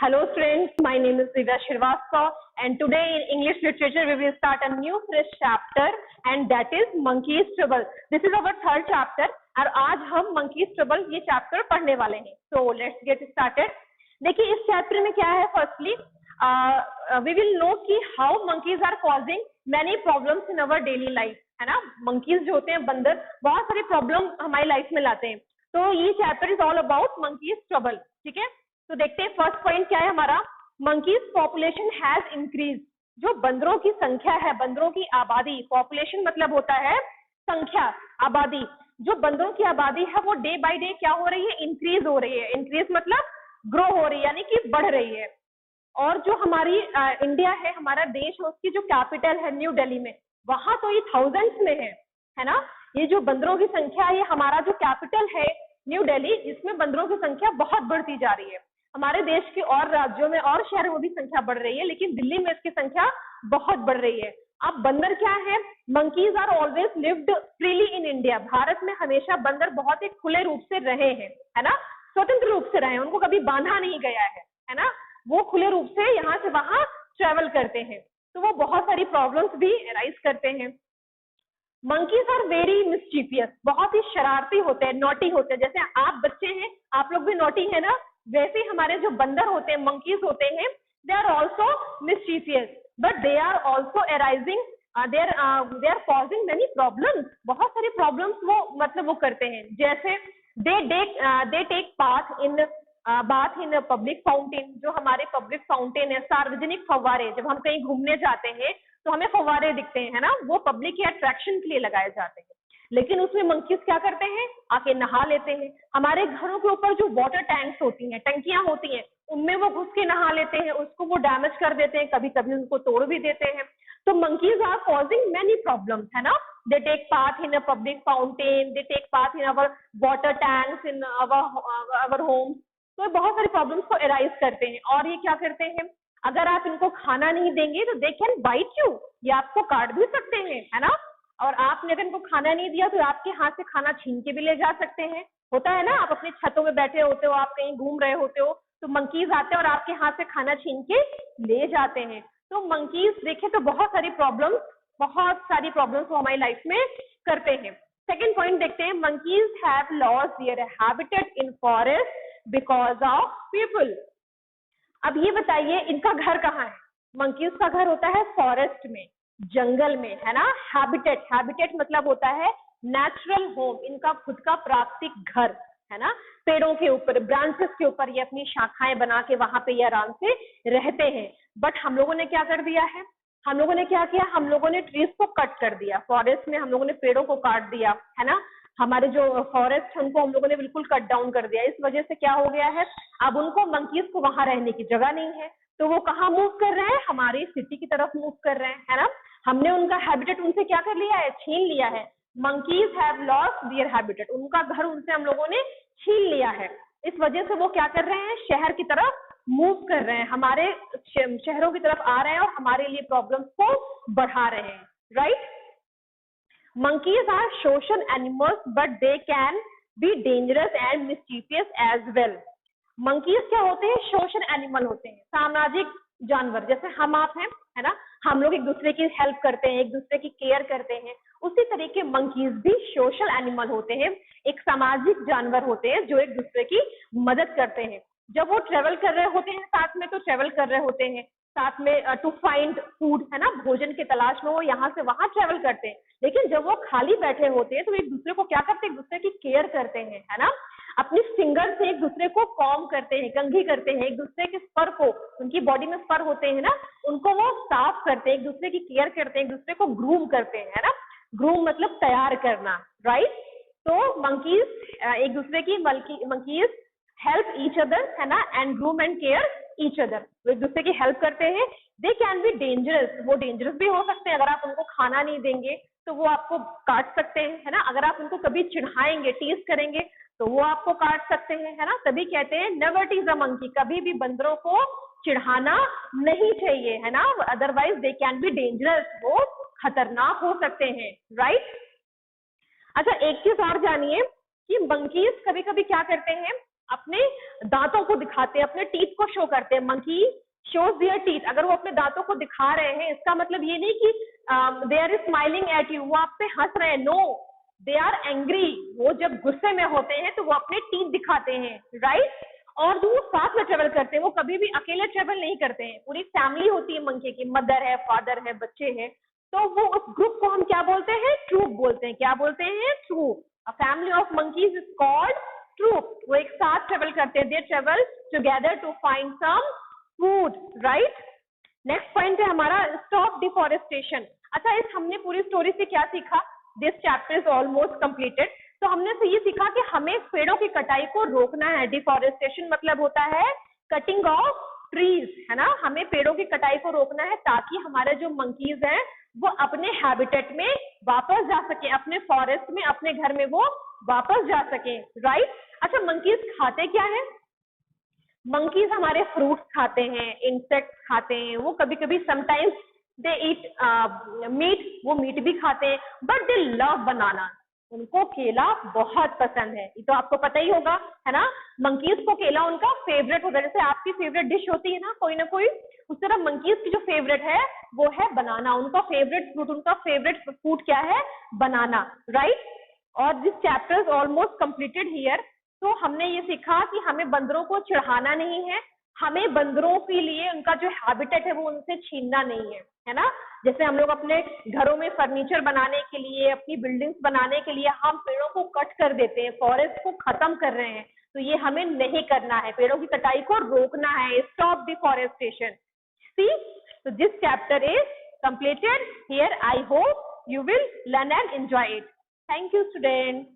Hello students, my name is Divya Shrivastava and today in English literature we will start a new fresh chapter and that is Monkey's Trouble. This is our third chapter और आज हम Monkey's Trouble ये chapter पढ़ने वाले हैं. So let's get started. देखिए इस chapter में क्या है. Firstly, we will know कि how monkeys are causing many problems in our daily life, है ना. Monkeys जो होते हैं बंदर बहुत सारी problem हमारी life में लाते हैं. तो ये chapter is all about Monkey's Trouble. ठीक है. तो देखते हैं फर्स्ट पॉइंट क्या है हमारा. Monkeys population has increase. जो बंदरों की संख्या है, बंदरों की आबादी, पॉपुलेशन मतलब होता है संख्या, आबादी. जो बंदरों की आबादी है वो डे बाय डे क्या हो रही है, इंक्रीज हो रही है. इंक्रीज मतलब ग्रो हो रही है, यानी कि बढ़ रही है. और जो हमारी इंडिया है, हमारा देश है, उसकी जो कैपिटल है न्यू दिल्ली में, वहां तो ये थाउजेंड्स में है ना. ये जो बंदरों की संख्या है, ये हमारा जो कैपिटल है न्यू दिल्ली, इसमें बंदरों की संख्या बहुत बढ़ती जा रही है. हमारे देश के और राज्यों में और शहरों में भी संख्या बढ़ रही है, लेकिन दिल्ली में इसकी संख्या बहुत बढ़ रही है. अब बंदर क्या है, monkeys are always lived freely in India. Bharat में हमेशा बंदर बहुत ही खुले रूप से रहे हैं, है ना, स्वतंत्र रूप से रहे हैं, उनको कभी बांधा नहीं गया है ना. वो खुले रूप से यहाँ से वहां ट्रेवल करते हैं, तो वो बहुत सारी प्रॉब्लम्स भी राइज करते हैं. Monkeys are very mischievous. बहुत ही शरारती होते हैं, नॉटी होते हैं. जैसे आप बच्चे हैं, आप लोग भी नॉटी है ना, वैसे ही हमारे जो बंदर होते हैं, मंकीज होते हैं, they are also mischievous but they are also arising, they are causing many problems. बहुत सारी प्रॉब्लम्स वो करते हैं. जैसे they take bath in public fountain. जो हमारे पब्लिक फाउंटेन है, सार्वजनिक फव्वारे, जब हम कहीं घूमने जाते हैं तो हमें फव्वारे दिखते हैं, है ना, वो पब्लिक के अट्रैक्शन के लिए लगाए जाते हैं. लेकिन उसमें मंकीज क्या करते हैं, आके नहा लेते हैं. हमारे घरों के ऊपर जो वाटर टैंक्स होती हैं, टंकियां होती हैं, उनमें वो घुस के नहा लेते हैं, उसको वो डैमेज कर देते हैं, कभी कभी उनको तोड़ भी देते हैं. तो monkeys are causing many problems, है ना. They take part in a public fountain, they take part in our water tanks in our home. तो बहुत सारी प्रॉब्लम्स को एराइज करते हैं. और ये क्या करते हैं, अगर आप इनको खाना नहीं देंगे तो दे कैन बाइट यू, ये आपको काट भी सकते हैं, है ना. और आपने अगर इनको खाना नहीं दिया तो आपके हाथ से खाना छीन के भी ले जा सकते हैं. होता है ना, आप अपने छतों में बैठे होते हो, आप कहीं घूम रहे होते हो, तो मंकीज आते हैं और आपके हाथ से खाना छीन के ले जाते हैं. तो मंकीज देखें तो बहुत सारी प्रॉब्लम्स वो हमारी लाइफ में करते हैं. सेकेंड पॉइंट देखते हैं. Monkeys have lost their habitat in forest because of people. अब ये बताइए इनका घर कहाँ है. मंकीज का घर होता है फॉरेस्ट में, जंगल में, है ना. हैबिटेट मतलब होता है नेचुरल होम, इनका खुद का प्राकृतिक घर, है ना. पेड़ों के ऊपर, ब्रांचेस के ऊपर ये अपनी शाखाएं बना के वहां पे ये आराम से रहते हैं. बट हम लोगों ने क्या कर दिया है, हम लोगों ने क्या किया, हम लोगों ने ट्रीज को कट कर दिया. फॉरेस्ट में हम लोगों ने पेड़ों को काट दिया, है ना. हमारे जो फॉरेस्ट है उनको हम लोगों ने बिल्कुल कट डाउन कर दिया. इस वजह से क्या हो गया है, अब उनको मंकीज को वहां रहने की जगह नहीं है, तो वो कहाँ मूव कर रहे हैं, हमारी सिटी की तरफ मूव कर रहे हैं, है ना. हमने उनका हैबिटेट उनसे क्या कर लिया है, छीन लिया है. Monkeys have lost their habitat, उनका घर उनसे हम लोगों ने छीन लिया है. इस वजह से वो क्या कर रहे हैं, शहर की तरफ मूव कर रहे हैं, हमारे शहरों की तरफ आ रहे हैं और हमारे लिए प्रॉब्लम्स को बढ़ा रहे हैं. Right. Monkeys are social animals but they can be dangerous and mischievous as well. Monkeys क्या होते हैं, सोशल एनिमल होते हैं, सामाजिक जानवर. जैसे हम आप हैं, है ना, हम लोग एक दूसरे की हेल्प करते हैं, एक दूसरे की केयर करते हैं, उसी तरीके मंकीज भी सोशल एनिमल होते हैं, एक सामाजिक जानवर होते हैं जो एक दूसरे की मदद करते हैं. जब वो ट्रेवल कर रहे होते हैं साथ में, तो ट्रेवल कर रहे होते हैं साथ में टू फाइंड फूड, है ना, भोजन की तलाश में वो यहाँ से वहां ट्रेवल करते हैं. लेकिन जब वो खाली बैठे होते हैं तो एक दूसरे को क्या करते हैं, एक दूसरे की केयर करते हैं, है ना. अपनी फिंगर से एक दूसरे को कॉम करते हैं, कंघी करते हैं, एक दूसरे के फर को, उनकी बॉडी में फर होते हैं ना, उनको वो साफ करते हैं, एक दूसरे की केयर करते हैं, एक दूसरे को ग्रूम करते हैं, है ना. ग्रूम मतलब तैयार करना. राइट. तो मंकीज एक दूसरे की मंकीज हेल्प ईच अदर, है ना, and groom and care each other. वो एक दूसरे की हेल्प करते हैं. दे कैन बी डेंजरस, वो डेंजरस भी हो सकते हैं. अगर आप उनको खाना नहीं देंगे तो वो आपको काट सकते हैं, है ना. अगर आप उनको कभी चिढ़ाएंगे, टीज करेंगे, तो वो आपको काट सकते हैं, है ना. तभी कहते हैं नेवर टीज अ मंकी, कभी भी बंदरों को चिढ़ाना नहीं चाहिए, है ना. Otherwise they can be dangerous, वो खतरनाक हो सकते हैं. राइट. अच्छा, एक चीज और जानिए कि मंकीज कभी कभी क्या करते हैं, अपने दांतों को दिखाते हैं, अपने टीथ को शो करते हैं। Monkey shows there teeth. अगर वो अपने दांतों को दिखा रहे हैं, इसका मतलब ये नहीं कि they are smiling at you, वो आप पे हंस रहे हैं। No, they are angry. वो जब गुस्से में होते हैं तो वो अपने टीथ दिखाते हैं, राइट। और जो वो साथ में ट्रेवल करते हैं, वो कभी भी अकेले ट्रेवल नहीं करते हैं, पूरी फैमिली होती है मंकी की, मदर है, फादर है, बच्चे हैं। तो वो उस ग्रुप को हम क्या बोलते हैं? ट्रूप बोलते हैं। क्या बोलते हैं? Troop. A family of monkeys is called troop. वो एक साथ ट्रेवल करते हैं, they travel together to find some food, right. Next point है हमारा स्टॉप डिफॉरेस्टेशन। अच्छा, इस हमने पूरी स्टोरी से क्या सीखा? This chapter is almost completed. तो हमने से ये सीखा कि हमें पेड़ों की कटाई को रोकना है। डिफॉरेस्टेशन मतलब होता है कटिंग ऑफ ट्रीज, है ना। हमें पेड़ों की कटाई को रोकना है ताकि हमारे जो मंकीज हैं वो अपने हैबिटेट में वापस जा सके, अपने फॉरेस्ट में, अपने घर में वो वापस जा सके, राइट। अच्छा, मंकीज खाते क्या है? मंकीज हमारे फ्रूट्स खाते हैं, इंसेक्ट्स खाते हैं, वो कभी कभी समटाइम्स दे ईट मीट, वो मीट भी खाते हैं, बट दे लव बनाना। उनको केला बहुत पसंद है, ये तो आपको पता ही होगा, है ना। मंकीज को केला उनका फेवरेट होता है। जैसे आपकी फेवरेट डिश होती है ना कोई, उस तरह मंकीज की जो फेवरेट है वो है बनाना। उनका फेवरेट फ्रूट, उनका फेवरेट फूड क्या है? बनाना, राइट। और this chapter is almost completed here. तो हमने ये सीखा कि हमें बंदरों को चिढ़ाना नहीं है, हमें बंदरों के लिए उनका जो हैबिटेट है वो उनसे छीनना नहीं है ना। जैसे हम लोग अपने घरों में फर्नीचर बनाने के लिए, अपनी बिल्डिंग्स बनाने के लिए हम पेड़ों को कट कर देते हैं, फॉरेस्ट को खत्म कर रहे हैं। तो ये हमें नहीं करना है, पेड़ों की कटाई को रोकना है। Stop deforestation. See, so this chapter is completed here. I hope you will learn and enjoy it. Thank you, students.